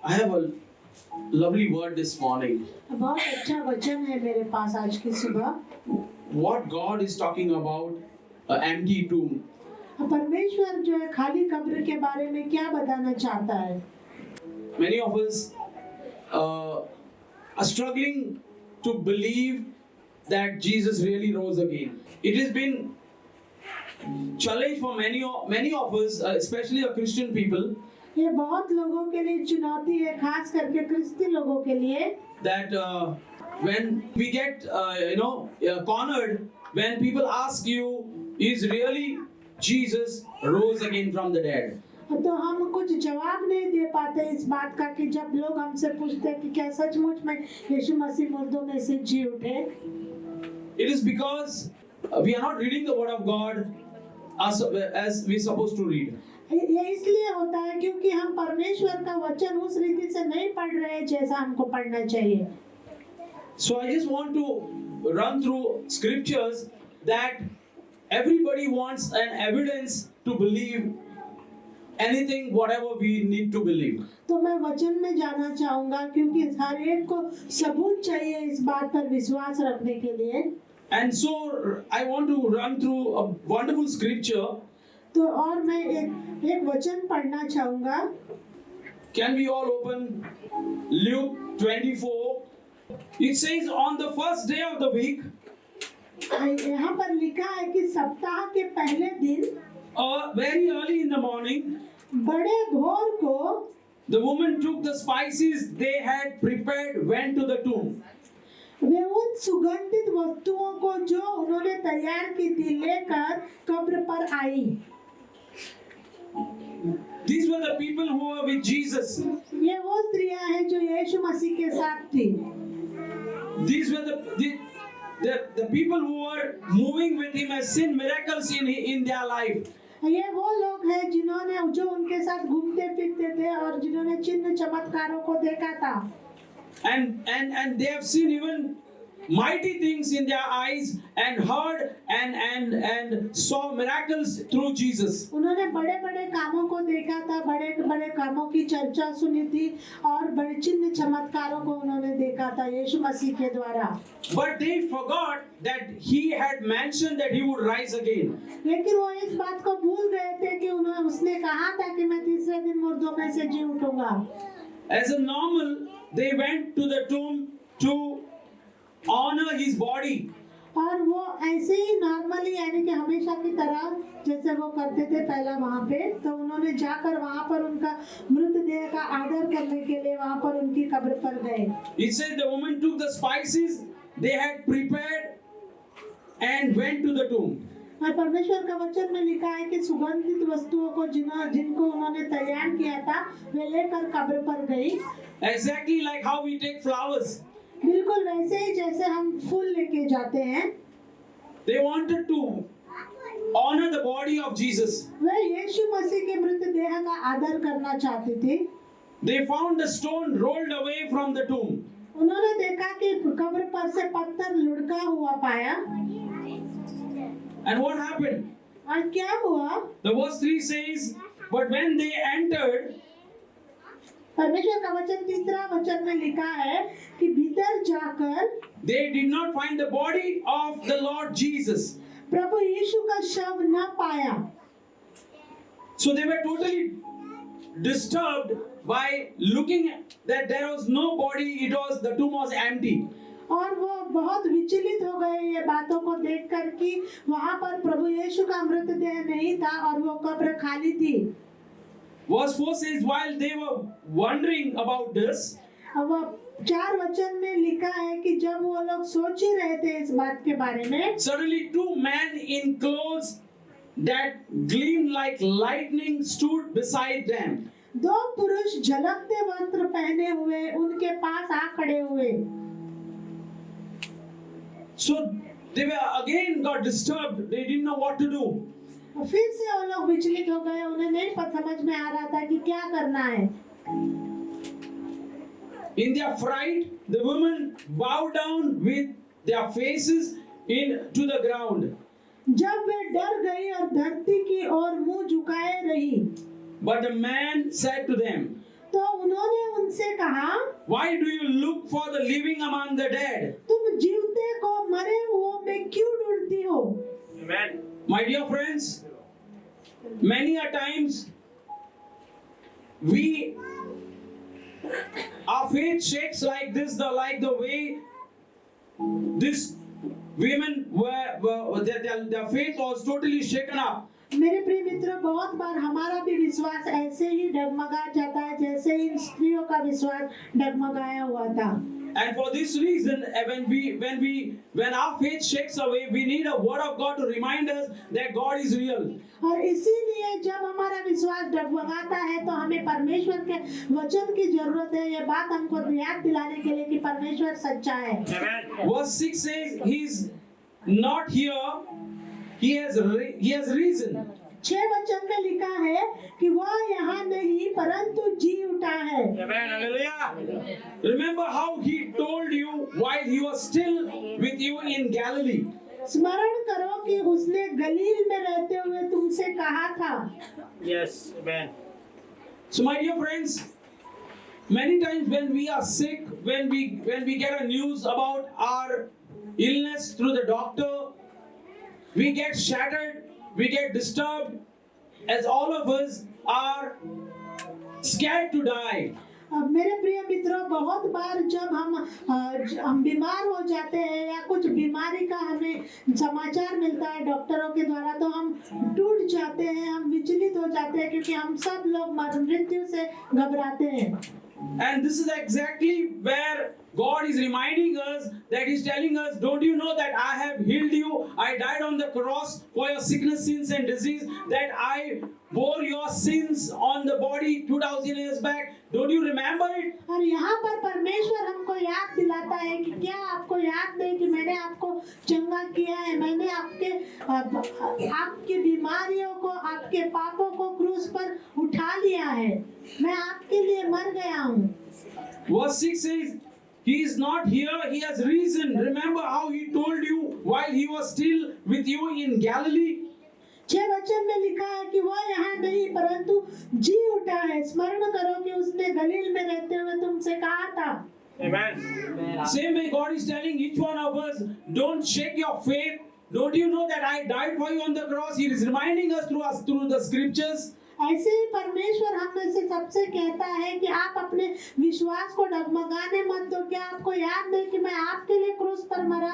I have a lovely word this morning. बहुत अच्छा वचन है मेरे पास आज की सुबह। What God is talking about an empty tomb. परमेश्वर जो है खाली कब्र के बारे में क्या बताना चाहता है? Many of us are struggling to believe that Jesus really rose again. It has been challenge for many of us, especially the Christian people, ये बहुत लोगों के लिए चुनौती है, खास करके क्रिस्ती लोगों के लिए, that when we get cornered when people ask you, is really Jesus rose again from the dead? तो हम कुछ जवाब नहीं दे पाते इस बात का कि जब लोग हमसे पूछते हैं कि क्या सचमुच में यीशु मसीह मुर्दों में से जी उठे। It is because we are not reading the word of God as we supposed to read. ये इसलिए होता है क्योंकि हम परमेश्वर का वचन उस रीति से नहीं पढ़ रहे जैसा हमको पढ़ना चाहिए। So I just want to run through scriptures that everybody wants an evidence to believe anything, whatever we need to believe. तो मैं वचन में जाना चाहूंगा क्योंकि हर एक को सबूत चाहिए इस बात पर विश्वास रखने के लिए। And so I want to run through a wonderful scripture. तो और मैं एक वचन पढ़ना चाहूंगा। Can we all open Luke 24? It says on the first day of the week, यहाँ पर लिखा है कि सप्ताह के पहले दिन very early in the morning, बड़े भोर को the woman took the spices they had prepared, went to the tomb. वे उन सुगंधित वस्तुओं को जो उन्होंने तैयार की थी लेकर कब्र पर आई। These were the people who were with Jesus. ये वो स्त्रियां हैं जो यीशु मसीह के साथ थी। These were the people who were moving with him, as seen miracles in their life. ये वो लोग हैं जिन्होंने जो उनके साथ घूमते फिरते थे और जिन्होंने चिन्ह चमत्कारों को देखा था। And they have seen even mighty things in their eyes and heard and saw miracles through Jesus. उन्होंने बड़े बड़े कामों को देखा था, बड़े बड़े कामों की चर्चा सुनी थी और बड़े चिन्ह चमत्कारों को उन्होंने देखा था यीशु मसीह के द्वारा। But they forgot that he had mentioned that he would rise again. लेकिन वो इस बात को भूल गए थे कि उसने कहा था कि मैं तीसरे दिन मुर्दों में से जी उठूंगा। As a normal, they went to the tomb to honor his body. और वो ऐसे ही नॉर्मली यानी कि हमेशा की तरह जैसे वो करते थे पहला वहाँ पे, तो उन्होंने जाकर वहाँ पर उनका मृतदेह का आदर करने के लिए वहाँ पर उनकी कब्र पर गए। It says the woman took the spices they had prepared and went to the tomb. और परमेश्वर का वचन में लिखा है कि सुगंधित वस्तुओं को जिनको उन्होंने तैयार किया था वे लेकर कब्र पर गई। Exactly like how we take flowers. बिल्कुल वैसे ही जैसे हम फूल लेके जाते हैं। They wanted to honor the body of Jesus. वे यीशु मसीह के मृतदेह का आदर करना चाहते थे। They found the stone rolled away from the tomb. उन्होंने देखा कि कब्र पर से पत्थर लुढ़का हुआ पाया। And what happened? और क्या हुआ? The verse 3 says, but when they entered, परमेश्वर का वचन तीसरा वचन में लिखा है कि भीतर जाकर they did not find the body of the Lord Jesus. प्रभु यीशु का शव न पाया। So they were totally disturbed by looking that there was no body. The tomb was empty. और वो बहुत विचलित हो गए ये बातों को देखकर कि वहाँ पर प्रभु यीशु का मृतदेह नहीं था और वो कब्र खाली थी। Verse 4 says, while they were wondering about this, अब 4 वचन में लिखा है कि जब वो लोग सोच ही रहे थे इस बात के बारे में, suddenly 2 men in clothes that gleamed like lightning stood beside them. 2 पुरुष झलकते वस्त्र पहने हुए उनके पास आ खड़े हुए। So they were again got disturbed. They didn't know what to do. फिर से वो लोग विचलित हो गए, उन्हें नहीं समझ में आ रहा था कि क्या करना है। In their fright, the women bowed down with their faces to the ground. जब वे डर गई और धरती की ओर मुंह झुकाए रही, But the man said to them, तो उन्होंने उनसे कहा, why do you look for the living among the dead? तुम जीवते को मरे हुओं में क्यों ढूंढती हो? Amen. My dear friends, many a times our faith shakes like this, like the way this women their faith was totally shaken up. मेरे प्रिय मित्रों, बहुत बार हमारा भी विश्वास ऐसे ही डगमगा जाता है जैसे इन स्त्रियों का विश्वास डगमगाया हुआ था। And for this reason, when our faith shakes away, we need a word of God to remind us that God is real. और इसीलिए जब हमारा विश्वास डगमगाता है तो हमें परमेश्वर के वचन की जरूरत है। ये बात हमको याद दिलाने के लिए कि परमेश्वर सच्चा है। Amen. Verse 6 says, He is not here, He has risen. 6 वचन में लिखा है कि वह यहाँ नहीं परंतु जी उठा है। Amen. Hallelujah. Remember how He told you while He was still with you in Galilee. स्मरण करो कि उसने गलील में रहते हुए तुमसे कहा था। Yes. Amen. So my dear friends, many times when we are sick, when we get a news about our illness through the doctor, we get shattered, we get disturbed, as all of us are scared to die. अब मेरे प्रिय मित्रों, बहुत बार जब हम बीमार हो जाते हैं या कुछ बीमारी का हमें समाचार मिलता है डॉक्टरों के द्वारा, तो हम टूट जाते हैं, हम विचलित हो जाते हैं, क्योंकि हम सब लोग मृत्यु से घबराते हैं। And this is exactly where God is reminding us, that He's telling us, don't you know that I have healed you? I died on the cross for your sickness, sins and disease, that I bore your sins on the body 2000 years back. Don't you remember it? और यहाँ पर परमेश्वर हमको याद दिलाता है कि क्या आपको याद नहीं कि मैंने आपको चंगा किया है, मैंने आपकी बीमारियों को, आपके पापों को क्रूस पर उठा लिया है, मैं आपके लिए मर गया हूँ। Verse 6 says, He is not here, He has risen. Remember how He told you while He was still with you in Galilee? 6 वचन में लिखा है कि वह यहाँ नहीं परंतु जी उठा है। स्मरण करो कि उसने गलील में रहते हुए तुमसे कहा था। Amen. Same way God is telling each one of us, don't shake your faith. Don't you know that I died for you on the cross? He is reminding us through the scriptures. ऐसे ही परमेश्वर हम में से सबसे कहता है कि आप अपने विश्वास को डगमगाने मत दो। क्या आपको याद नहीं कि मैं आपके लिए क्रूस पर मरा?